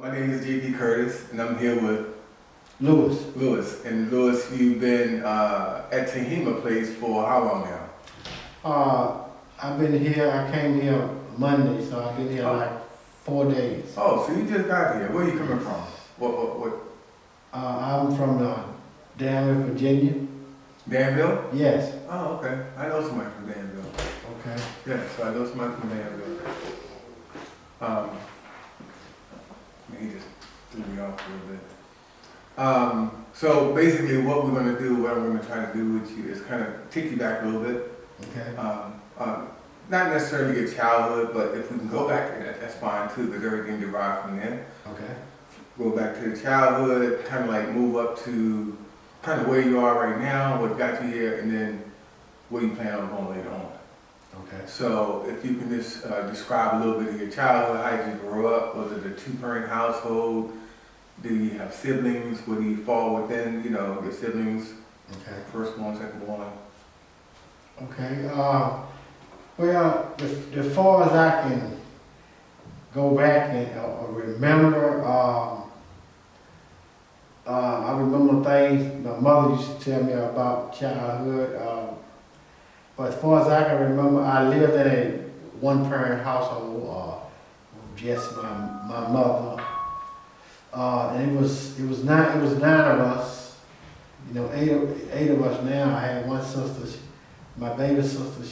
My name is J.D. Curtis, and I'm here with Lewis. Lewis. And Lewis, you've been at Tehima Place for how long now? I've been here, I came here Monday, so I've been here like 4 days. Oh, so you just got here. Where are you coming from? What? I'm from Danville, Virginia. Danville? Yes. Oh, okay. I know somebody from Danville. Okay. Yeah, so I know somebody from Danville. He just threw me off a little bit. So basically what we're going to do, what I'm going to try to do with you is kind of take you back a little bit. Okay. Not necessarily your childhood, but if we can go back, that's fine too, because everything derived from there. Okay. Go back to the childhood, kind of like move up to kind of where you are right now, what got you here, and then where you plan on going later on. Okay. So if you can just describe a little bit of your childhood, how did you grow up? Was it a two-parent household? Do you have siblings? Where do you fall within, your siblings? Okay. First one, second one? Okay. Well, as far as I can go back and remember, I remember things my mother used to tell me about childhood. But as far as I can remember, I lived in a one-parent household, just my mother. And it was nine of us, eight of us now. I had one sister, my baby sister,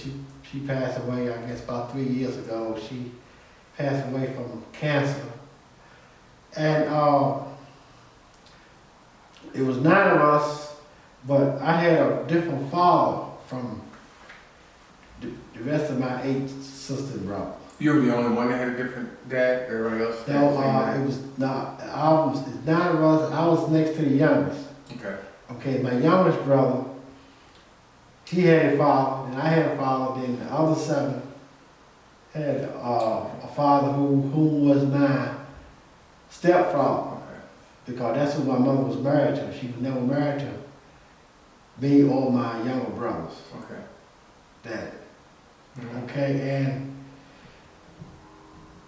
she passed away, I guess about 3 years ago. She passed away from cancer. And it was 9 of us, but I had a different father from the rest of my 8 sisters and brothers. You were the only one that had a different dad? Everybody else? No, it was not. It's 9 of us, and I was next to the youngest. Okay. Okay, my youngest brother, he had a father, and I had a father. Then the other 7 had a father who was my stepfather, Okay. because that's who my mother was married to. She was never married to me or my younger brothers. Okay. Dad. Mhm. Okay,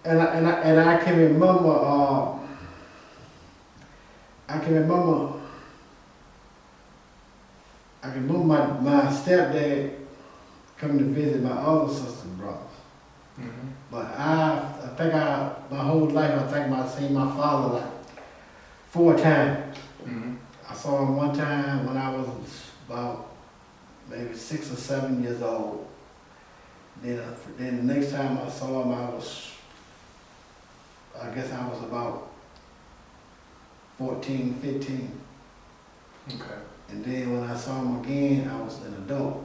and I can remember. I can remember my stepdad coming to visit my other sisters and brothers. Mhm. But I think my whole life, I think I've seen my father like 4 times. Mhm. I saw him one time when I was about maybe 6 or 7 years old. Then the next time I saw him, I guess I was about 14, 15. Okay. And then when I saw him again, I was an adult.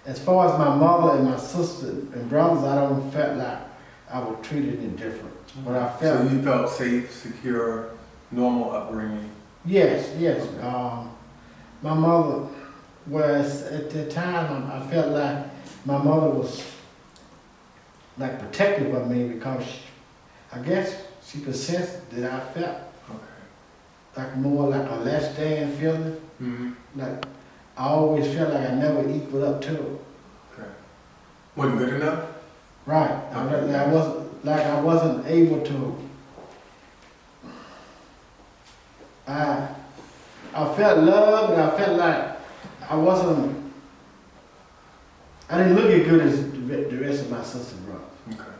As far as my mother and my sister and brothers, I don't felt like I was treated any different. But I felt. So you felt safe, secure, normal upbringing? Yes. My mother was, at the time, I felt like my mother was like protective of me, because I guess she could sense that I felt Okay. like more like a less than feeling. Mm-hmm. Like I always felt like I never equaled up to it. Okay. Wasn't good enough? Right. I wasn't able to. I felt love, but I felt like I didn't look as good as the rest of my sisters and brothers. Okay.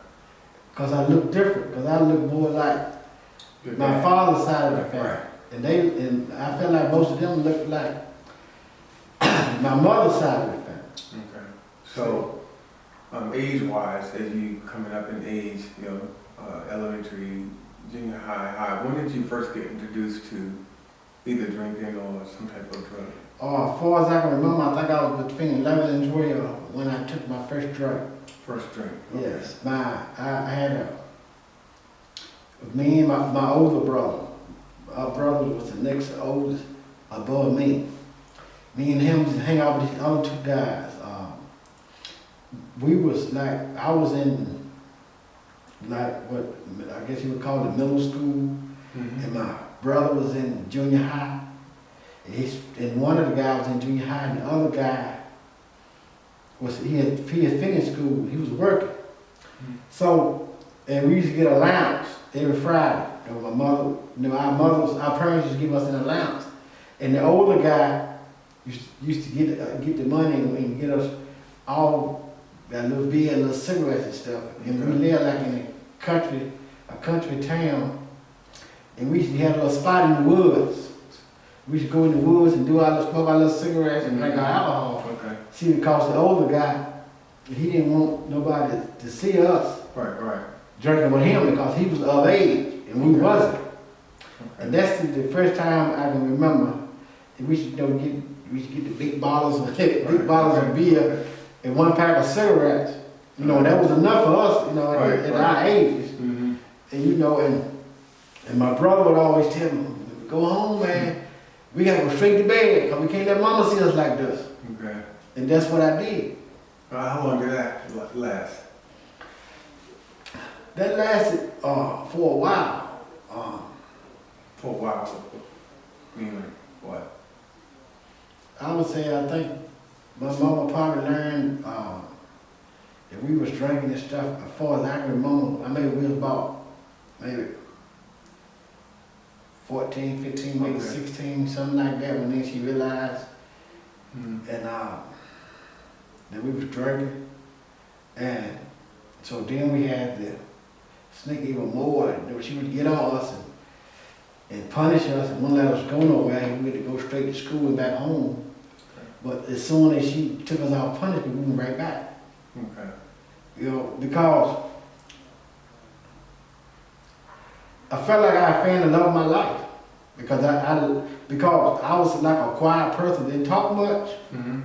Because I looked different, because I looked more like Good my man. father's side of the family. Right. And I felt like most of them looked like my mother's side of the family. Okay. So, age-wise, as you coming up in age, elementary, junior high, when did you first get introduced to either drinking or some type of drug? As far as I can remember, I think I was between 11 and 12 when I took my first drink. First drink? Okay. Yes. I had me and my older brother. Our brother was the next oldest above me. Me and him used to hang out with these other 2 guys. I was in like what I guess you would call it middle school, Mm-hmm. and my brother was in junior high. And one of the guys was in junior high, and the other guy he had finished school. He was working. Mm-hmm. So, and we used to get allowance every Friday. You know, my mother, you know, our parents used to give us an allowance. And the older guy used to get the money and get us all that little beer and little cigarettes and stuff. And we lived like in a country town. And we used to have a little spot in the woods. We used to go in the woods and smoke our little cigarettes and drink our alcohol. Okay. See, because the older guy, he didn't want nobody to see us Right. drinking with him because he was of age and we wasn't. Okay. And that's the first time I can remember that we should get the big bottles of beer and one pack of cigarettes. You know, that was enough for us, you know, at our ages. Mm-hmm. And you know, and my brother would always tell me, go home, man. We gotta go straight to bed because we can't let mama see us like this. Okay. And that's what I did. How long did that last? That lasted for a while. For a while. Meaning what? I would say I think my mama probably learned that we was drinking and stuff as far as I can remember. I mean, we was about maybe 14, 15, maybe Okay. 16, something like that, when then she realized Mm-hmm. and that we was drinking. And so then we had to sneak even more. And she would get on us and punish us and wouldn't let us go nowhere. We had to go straight to school and back home. But as soon as she took us out of punishment, we went right back. Okay. You know, because I felt like I found the love of my life. Because I was like a quiet person, didn't talk much. Mm-hmm.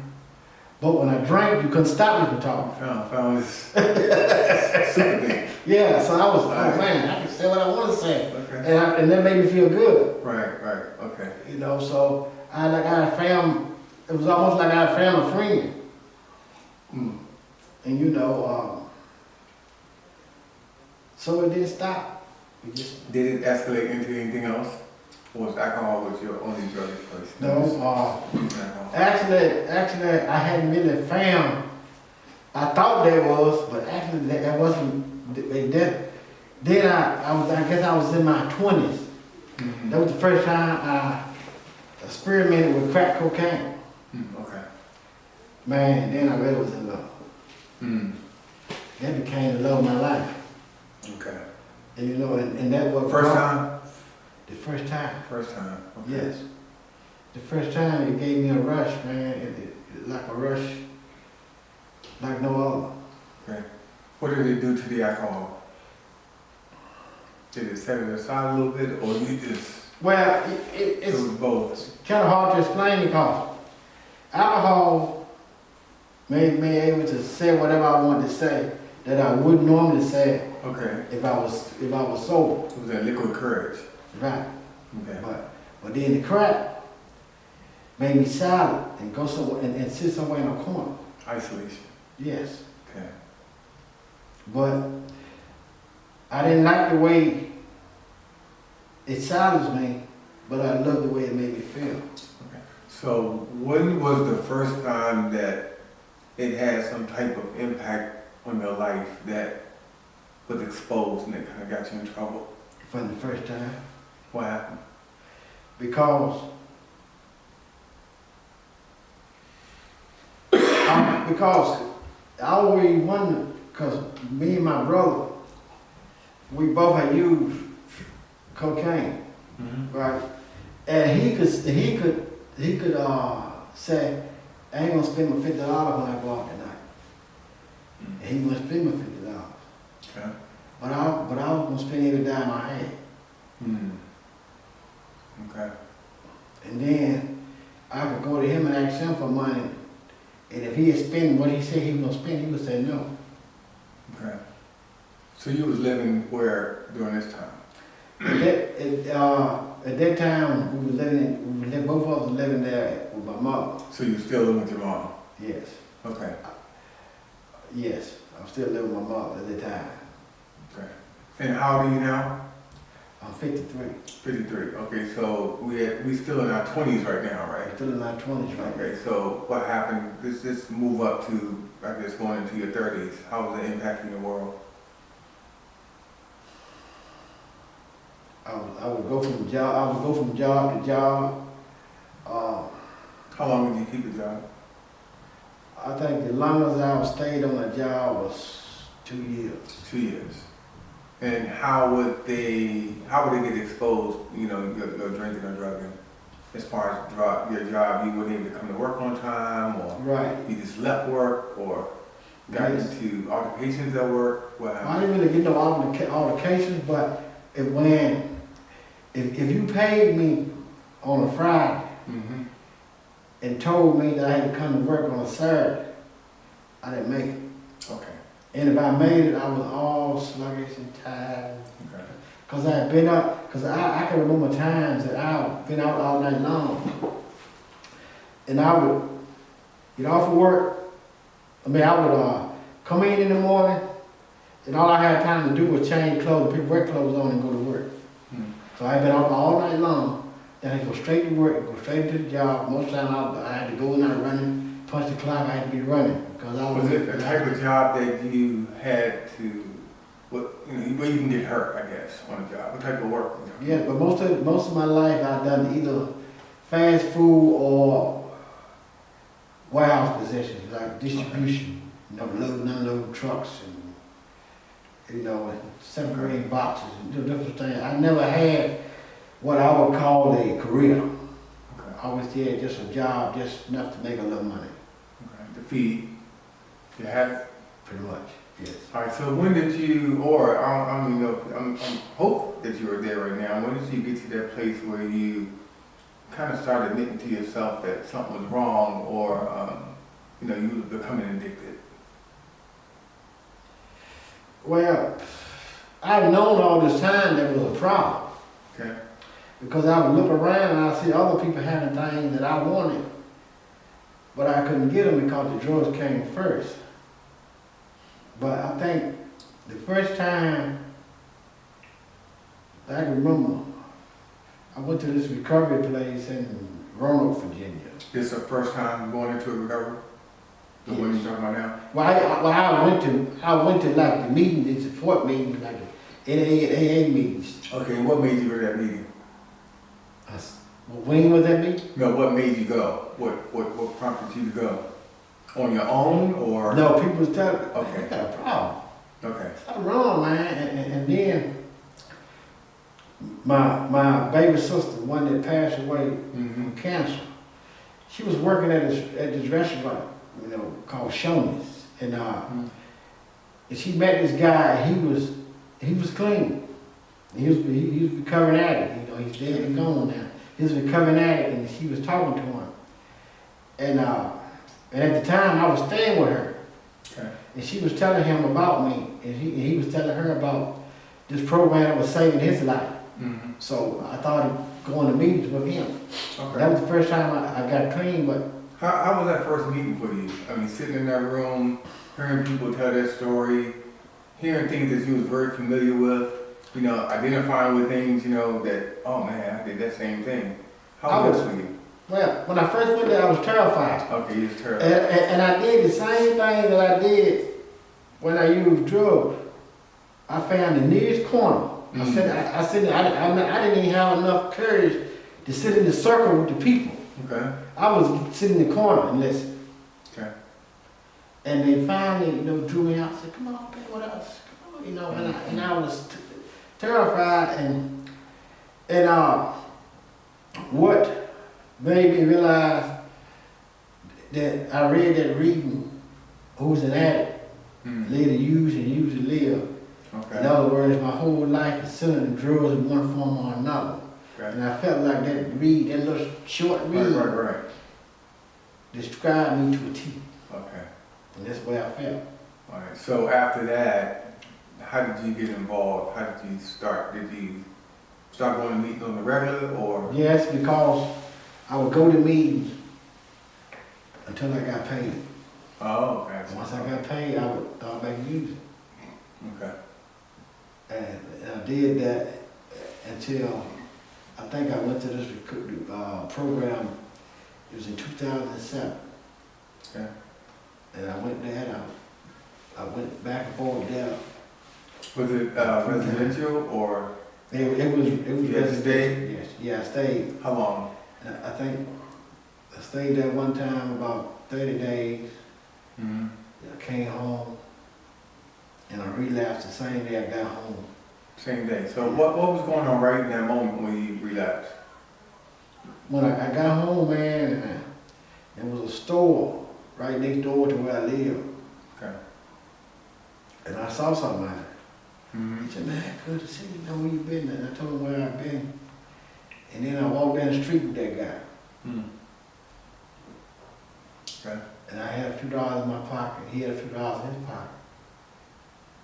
But when I drank, you couldn't stop me from talking. Found this super thing. Yeah, so I was, Right. oh man, I can say what I want to say. Okay. And that made me feel good. Right. Okay. You know, so I found, it was almost like I found a friend. Mm. And you know, so it didn't stop. It just, Did it escalate into anything else? Or was alcohol was your only drug of choice? no, Alcohol. actually, I hadn't really found, I thought there was, but actually that wasn't, then I guess I was in my 20s. Mm-hmm. That was the first time I experimented with crack cocaine. Okay. Man, then I really was in love. Mm. That became the love of my life. Okay. And you know, and that was First time? the first time. First time. Okay. Yes. The first time it gave me a rush, man. Like a rush, like no other. Okay. What did it do to the alcohol? Did it set it aside a little bit, or you just? Well, It it's was both. kind of hard to explain because alcohol made me able to say whatever I wanted to say that I wouldn't normally say Okay. if I was sober. It was that liquid courage. Right. Okay. But then the crack made me silent and go somewhere and sit somewhere in a corner. Isolation. Yes. Okay. But I didn't like the way it silenced me, but I loved the way it made me feel. So when was the first time that it had some type of impact on your life that was exposed and it kind of got you in trouble? From the first time. What happened? Because I always wondered, because me and my brother, we both had used cocaine, Mm-hmm. right? And he could say, I ain't gonna spend my $50 when I go out tonight. And he gonna spend my $50. Okay. But I was gonna spend every dime I had. Mm. Okay. And then I could go to him and ask him for money. And if he had spent what he said he was gonna spend, he would say no. Okay. So you was living where during this time? At that time, both of us were living there with my mother. So you still living with your mom? Yes, Okay. yes. I'm still living with my mother at that time. Okay. And how old are you now? I'm 53. 53. Okay, so we still in our 20s right now, I'm right? still in my 20s right now. Okay, so what happened, this move up to, I guess, going into your 30s, how was it impacting your world? I would go from job to job. How long did you keep the job? I think the longest I stayed on a job was 2 years. 2 years. And how would they get exposed, you know, your drinking or drugging? As far as your job, you weren't able to come to work on time, or Right. you just left work, or got Yes. into altercations at work? What I happened? didn't really get no altercations, but if you paid me on a Friday Mm-hmm. and told me that I had to come to work on a Saturday, I didn't make it. Okay. And if I made it, I was all sluggish and tired. Okay. Cause I had been up, cause I can remember times that I've been out all night long. And I would get off of work, I would come in the morning, and all I had time to do was change clothes, put work clothes on and go to work. Hmm. So I had been out all night long, then I'd go straight to work, go straight to the job. Most of the time I had to go in there running, punch the clock, I had to be running. Because I Was it a type of job that you had to, where you can get hurt, I guess, on a job? What type of work? Yeah, but most of my life I've done either fast food or warehouse positions, like distribution, loading and unloading trucks and, separating boxes and different things. I never had what I would call a career. Okay. I always did just a job, just enough to make a little money, Okay. To feed. You had. pretty much, yes. All right. So when did you, or I don't even know, I'm hope that you are there right now. When did you get to that place where you kind of started admitting to yourself that something was wrong, or you were becoming addicted? Well, I've known all this time there was a problem. Okay. Because I would look around and I see other people having things that I wanted, but I couldn't get them because the drugs came first. But I think the first time that I can remember, I went to this recovery place in Roanoke, Virginia. This is the first time going into a recovery? The one you're talking about now? Well, I went to like the meetings, the support meetings, like the NAA meetings. Okay, and what made you go to that meeting? When was that meeting? No, what made you go? What prompted you to go? On your own, or? No, people was telling me, Okay. I got a problem. Okay. Something wrong, man. And then my baby sister, one that passed away Mm-hmm. from cancer, she was working at this restaurant, called Shoney's. And she met this guy. He was clean. He was recovering addict. He's dead and gone now. He was a recovering addict, and she was talking to him. And at the time, I was staying with her. Okay. And she was telling him about me, and he was telling her about this program that was saving his life. Mm-hmm. So I thought of going to meetings with him. Okay. That was the first time I got clean, but How was that first meeting for you? I mean, sitting in that room, hearing people tell their story, hearing things that you was very familiar with, identifying with things, that, oh man, I did that same thing. How was that for you? well, when I first went there, I was terrified. Okay, you was terrible. And I did the same thing that I did when I used drugs. I found the nearest corner. I didn't even have enough courage to sit in the circle with the people. Okay. I was sitting in the corner and listen. Okay. And they finally, drew me out and said, come on, play with us. Come on, and I was terrified. And what made me realize that I read that reading, who's an addict, Mm-hmm. live to use and use to live. In Okay. other words, my whole life is selling drugs in one form or another. Okay. And I felt like that little short read, Right. described me to a T. Okay. And that's the way I felt. All right. So after that, how did you get involved? How did you start? Did you start going to meetings on the regular, or? Yes, because I would go to meetings until I got paid. Oh, okay. And once I got paid, I would start back using. Okay. And I did that until I think I went to this program. It was in 2007. Okay. And I went there, and I went back and forth there. Was it residential or It was You had to stay? Yes, yeah, I stayed. How long? I think I stayed there one time about 30 days. Mm-hmm. I came home and I relapsed the same day I got home. Same day. So what was going on right in that moment when you relapsed? When I got home, man, there was a store right next door to where I live. Okay. And I saw somebody. Mm-hmm. He said, man, good to see you. Know where you been? And I told him where I've been. And then I walked down the street with that guy. Mm. Okay. And I had a few dollars in my pocket. He had a few dollars in his pocket.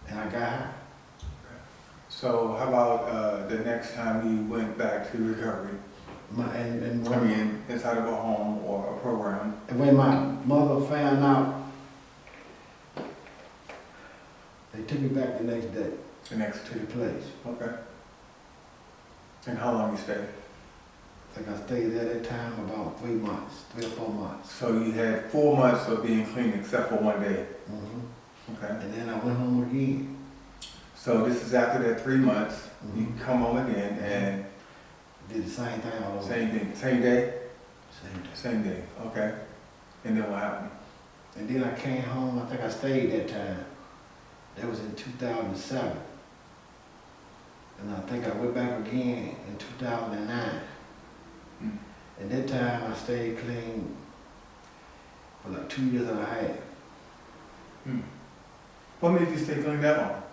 And I got high. So how about the next time you went back to recovery? I mean, inside of a home or a program? And when my mother found out, they took me back the next day The next to two. the place. Okay. And how long you stayed? I think I stayed there that time about 3 months, 3 or 4 months. So you had 4 months of being clean except for one day. Okay. And then I went home again. So this is after that 3 months. Mhm. You come home again and Did the same thing all over. same thing, same day? Same day. Same day, okay. And then what happened? And then I came home, I think I stayed that time. That was in 2007. And I think I went back again in 2009. Mm. And that time I stayed clean for like 2 years and a half. Hmm. What made you stay clean that long?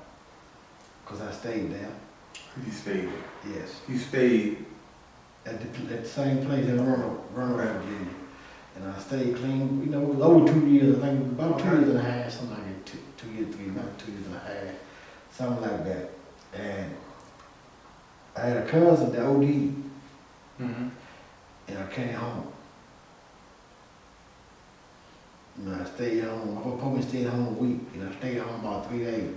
Because I stayed there. 'Cause you stayed. Yes. You stayed. At the same place in Roanoke, Right. Virginia. And I stayed clean, you know, it was over 2 years, I think about 2 years and a half, something like that, 2 years, 3 months, 2 years and a half, something like that. And I had a cousin that OD, Mm-hmm. and I came home. And I stayed home, I probably stayed home a week, and I stayed home about 3 days.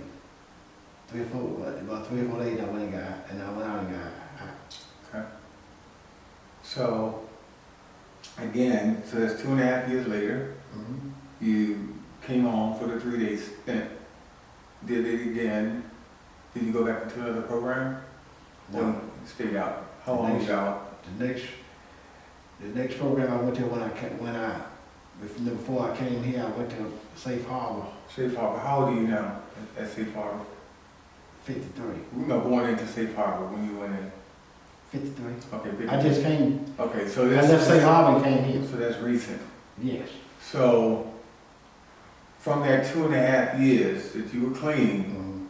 3 or 4, about 3 or 4 days I went out and got high. So, again, so that's 2.5 years later. Mhm. You came home for the 3 days stint. Did it again. Did you go back into another program? Or No, you stayed out? How long was you out? the next program I went to before I came here, I went to Safe Harbor, Safe Harbor. How old are you now at Safe Harbor? 53, No, going into Safe Harbor when you went in. 53. Okay, 50. I just came, Okay, so I that's. left Safe Harbor and came here. So that's recent. Yes. So, from that 2.5 years that you were clean, Mhm.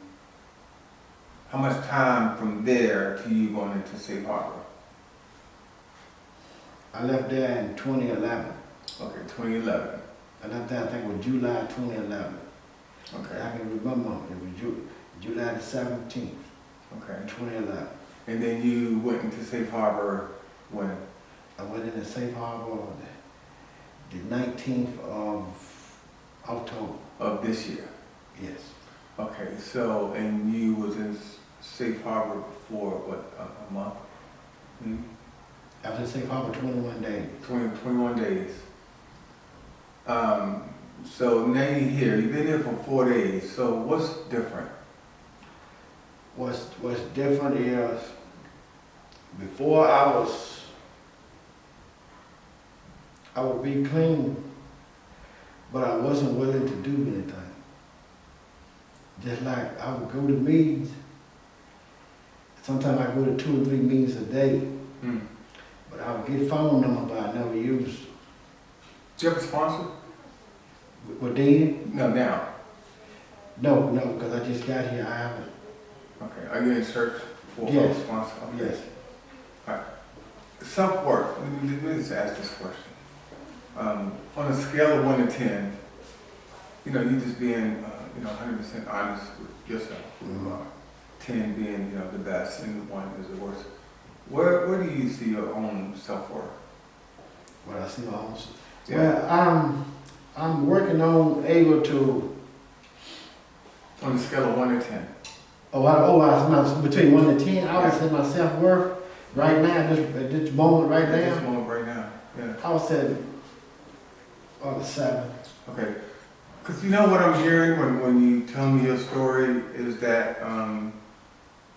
how much time from there to you going into Safe Harbor? I left there in 2011. Okay, 2011. I left there, I think it was July 2011. Okay, I can remember, it was July the 17th, okay. 2011. And then you went into Safe Harbor when? I went into Safe Harbor the 19th of October. Of this year. Yes. Okay, so, and you was in Safe Harbor for what, a month? Hmm? I was in Safe Harbor 21 days. 21 days. So now you're here, you've been here for 4 days, so what's different? What's different is, before I would be clean, but I wasn't willing to do anything. Just like I would go to meetings, sometimes I go to 2 or 3 meetings a day, Hmm. but I would get phone numbers, but I never used. Do you have a sponsor? With Dean? No, now. No, because I just got here, I haven't. Okay, are you in search for a Yes. sponsor? Okay. Yes. Self-work, let me just ask this question. On a scale of 1 to 10, you know, you just being, 100% honest with yourself, who you are. 10 being, the best and 1 is the worst. Where do you see your own self-worth? What I see my own. Yeah. Well, I'm working on able to. On a scale of 1 to 10. Between 1 to 10, I would Yeah. say my self-worth right now, at this moment right At this now, moment right now, yeah. I would say, 7. Okay. Because you know what I'm hearing when you tell me your story is that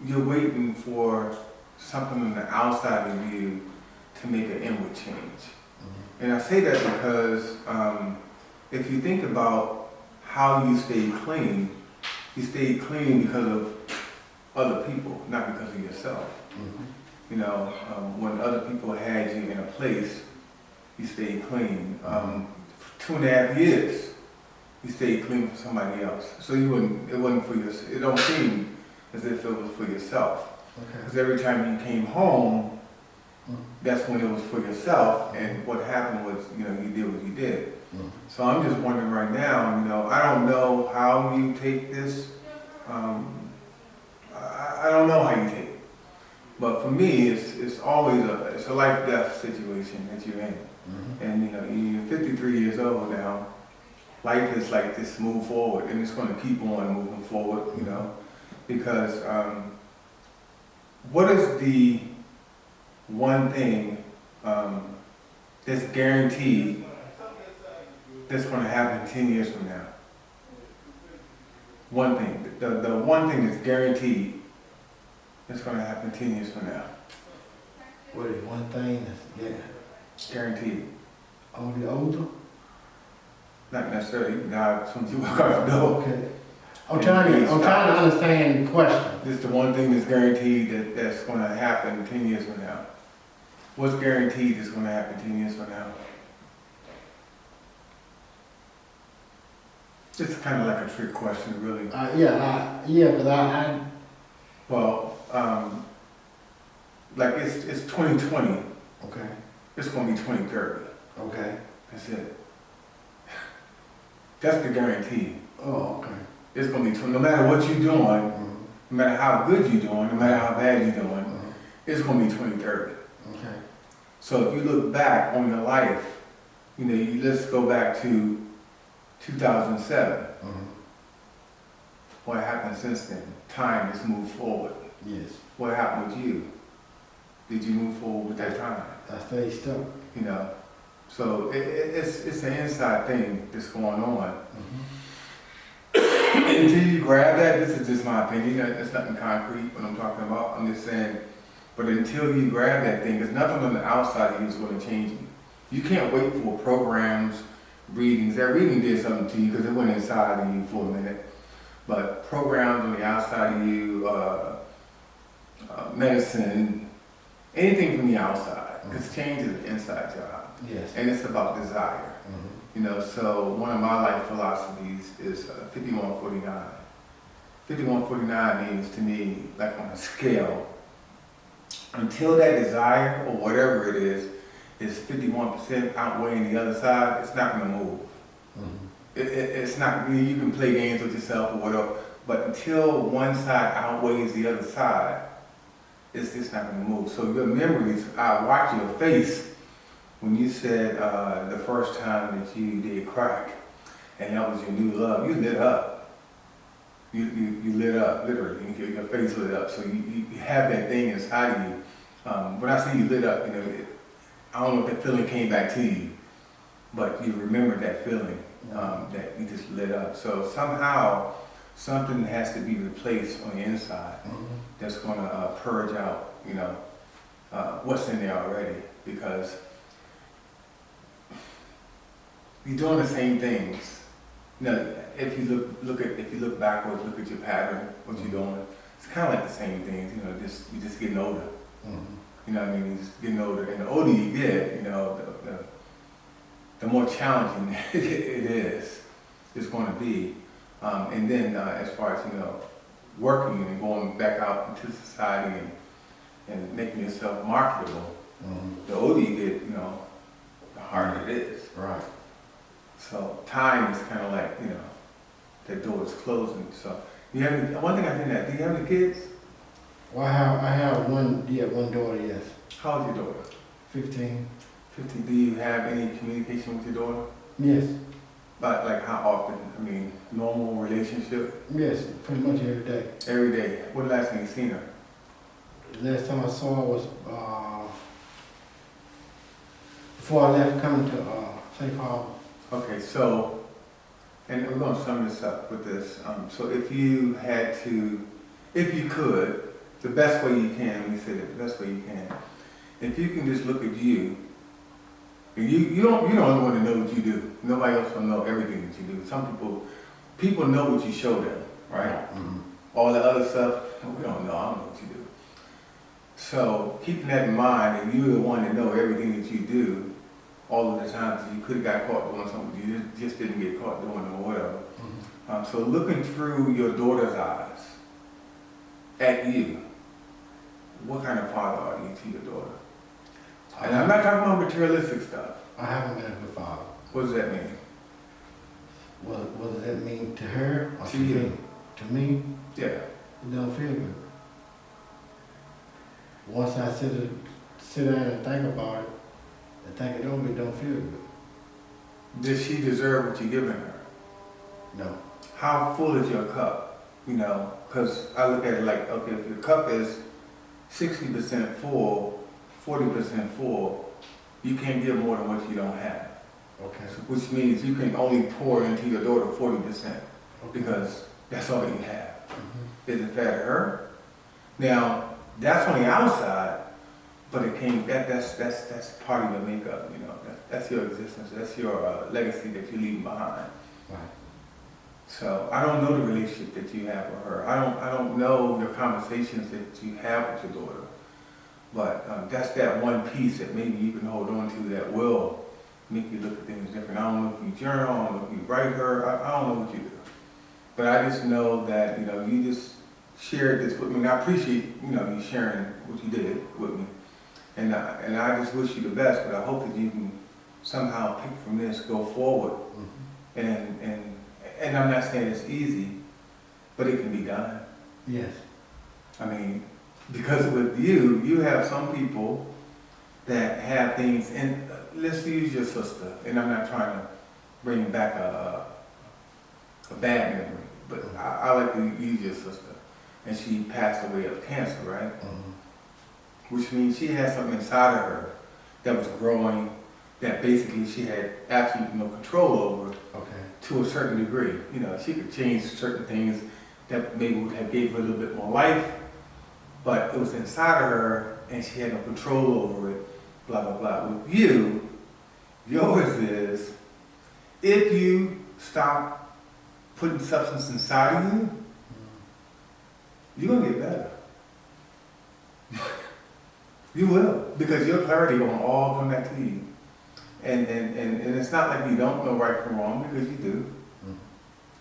you're waiting for something on the outside of you to make an inward change. And I say that because if you think about how you stay clean because of other people, not because of yourself. You know, when other people had you in a place, you stayed clean. 2.5 years, you stayed clean for somebody else. So it wasn't for yourself. It don't seem as if it was for yourself. Because every time you came home, that's when it was for yourself, and what happened was, you know, you did what you did. So I'm just wondering right now, you know, I don't know how you take this. I don't know how you take it. But for me, it's always a life-death situation that you're in. And you know, you're 53 years old now. Life is like this, move forward, and it's going to keep on moving forward, you know, because what is the one thing that's guaranteed that's going to happen 10 years from now? One thing, the one thing that's guaranteed that's going to happen 10 years from now. What is one thing that's Guaranteed. older? Not necessarily, now, some people are going to know. Okay. I'm trying to understand the question. This is the one thing that's guaranteed that's going to happen 10 years from now. What's guaranteed is going to happen 10 years from now? It's kind of like a trick question, really. Because I Well, like it's 2020. okay, It's going to be 2030. okay. That's it. That's the guarantee. Oh, okay. It's going to be, no matter what you're doing, no matter how good you're doing, no matter how bad you're doing, it's going to be 2030. Okay. So if you look back on your life, you know, let's go back to 2007. What happened since then? Time has moved forward. Yes. What happened with you? Did you move forward with that time? I stayed stuck. You know, so it's an inside thing that's going on. Until you grab that, this is just my opinion. It's nothing concrete what I'm talking about. I'm just saying, but until you grab that thing, there's nothing on the outside of you is going to change you. You can't wait for programs, readings. That reading did something to you because it went inside of you for a minute. But programs on the outside of you, medicine, anything from the outside, because change is an inside job. Yes. And it's about desire. You know, so one of my life philosophies is 5149. 5149 means to me, like on a scale, until that desire or whatever it is 51% outweighing the other side, it's not going to move. It's not, you can play games with yourself or whatever, but until one side outweighs the other side, it's just not going to move. So your memories, I watch your face when you said the first time that you did crack, and that was your new love, you lit up. You lit up, literally. Your face lit up. So you have that thing inside of you. When I say you lit up, you know, I don't know if that feeling came back to you, but you remember that feeling that you just lit up. So somehow something has to be replaced on the inside that's going to purge out, you know, what's in there already, because you're doing the same things. You know, if you look backwards, look at your pattern, what you're doing. It's kind of like the same things. You know, you're just getting older. You know what I mean? You're just getting older, and the older you get, you know, the more challenging it is. It's going to be. And then as far as, you know, working and going back out into society and making yourself marketable, the older you get, you know, the harder it is. Right. So time is kind of like, you know, that door is closing. So you have any, one thing I didn't ask, do you have any kids? Well, I have one daughter, yes. How old is your daughter? 15. 50. Do you have any communication with your daughter? Yes. Like how often? I mean, normal relationship? Yes, pretty much every day. Every day. When the last time you seen her? The last time I saw her was before I left coming to St. Paul. Okay, so, and we're going to sum this up with this. So if you could the best way you can, let me say that, the best way you can. If you can just look at you, and you're the only one to know what you do. Nobody else will know everything that you do. Some people know what you show them, right? Mhm. All the other stuff, we don't know, I don't know what you do. So keeping that in mind, and you're the one to know everything that you do, all of the times you could have got caught doing something you just didn't get caught doing or whatever. Mhm. So looking through your daughter's eyes at you, what kind of father are you to your daughter? And I'm not talking about materialistic stuff. I haven't been a good father. What does that mean? What does that mean to her or To to you. me? To me, Yeah. it don't feel good. Once I sit down and think about it, and think it over, it don't feel good. Does she deserve what you're giving her? No. How full is your cup? You know, because I look at it like, okay, if your cup is 60% full, 40% full, you can't give more than what you don't have. Okay. Which means you can only pour into your daughter 40% Okay. because that's all you have. Mhm. Is it fair to her? Now, that's on the outside, but it can't, that's part of your makeup, you know. That's your existence, that's your legacy that you're leaving behind. Right. So I don't know the relationship that you have with her. I don't know your conversations that you have with your daughter. But that's that one piece that maybe you can hold on to that will make you look at things different. I don't know if you journal, I don't know if you write her, I don't know what you do. But I just know that, you know, you just shared this with me. And I appreciate, you know, you sharing what you did with me. And I just wish you the best, but I hope that you can somehow pick from this, go forward. Mhm. And I'm not saying it's easy, but it can be done. Yes. I mean, because with you, you have some people that have things, and let's use your sister, and I'm not trying to bring back a bad memory, but I like to use your sister. And she passed away of cancer, right? Mhm. Which means she had something inside of her that was growing, that basically she had absolutely no control over Okay. to a certain degree. You know, she could change certain things that maybe would have gave her a little bit more life, but it was inside of her and she had no control over it, blah, blah, blah. With you, yours is, if you stop putting substance inside of you, you're gonna get better. You will, because your clarity gonna all come back to you. And it's not like you don't know right from wrong, because you do.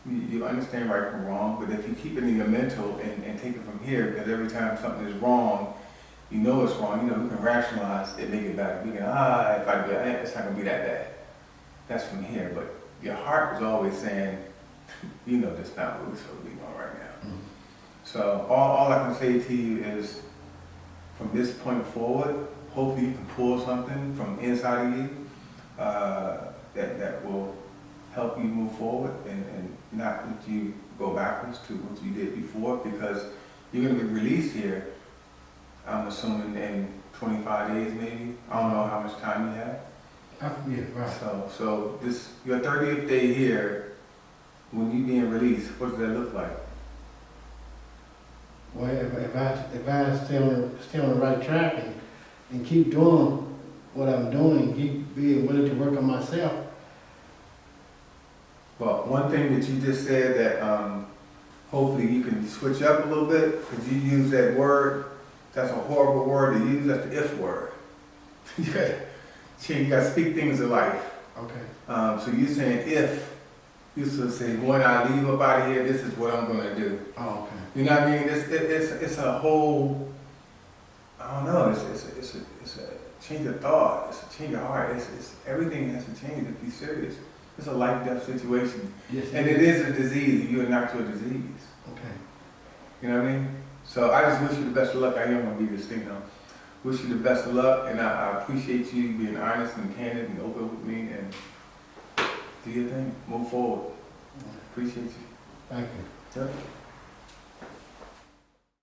You understand right from wrong, but if you keep it in your mental and take it from here, because every time something is wrong, you know it's wrong, you know, we can rationalize it, make it better. We can, if I do it, it's not gonna be that bad. That's from here, but your heart is always saying, you know, that's not what we're supposed to be doing right now. Mhm. So all I can say to you is, from this point forward, hopefully you can pull something from inside of you that will help you move forward and not let you go backwards to what you did before, because you're going to be released here, I'm assuming in 25 days maybe. I don't know how much time you have. Yeah, right. So this, your 30th day here, when you being released, what does that look like? Well, if I stay on the right track and keep doing what I'm doing, keep being willing to work on myself. Well, one thing that you just said that hopefully you can switch up a little bit, because you use that word, that's a horrible word to use, that's the if word. You gotta speak things of life. Okay. So you're saying if, you should say, when I leave up out of here, this is what I'm gonna do. Oh, okay. You know what I mean? It's a whole, I don't know, it's a change of thought, it's a change of heart, it's everything has to change if you're serious. It's a life-death situation. Yes. And it is a disease, you are not your disease. Okay. You know what I mean? So I just wish you the best of luck. I am gonna be this thing now. Wish you the best of luck, and I appreciate you being honest and candid and open with me, and do your thing, move forward. Appreciate you. Thank you. Yep.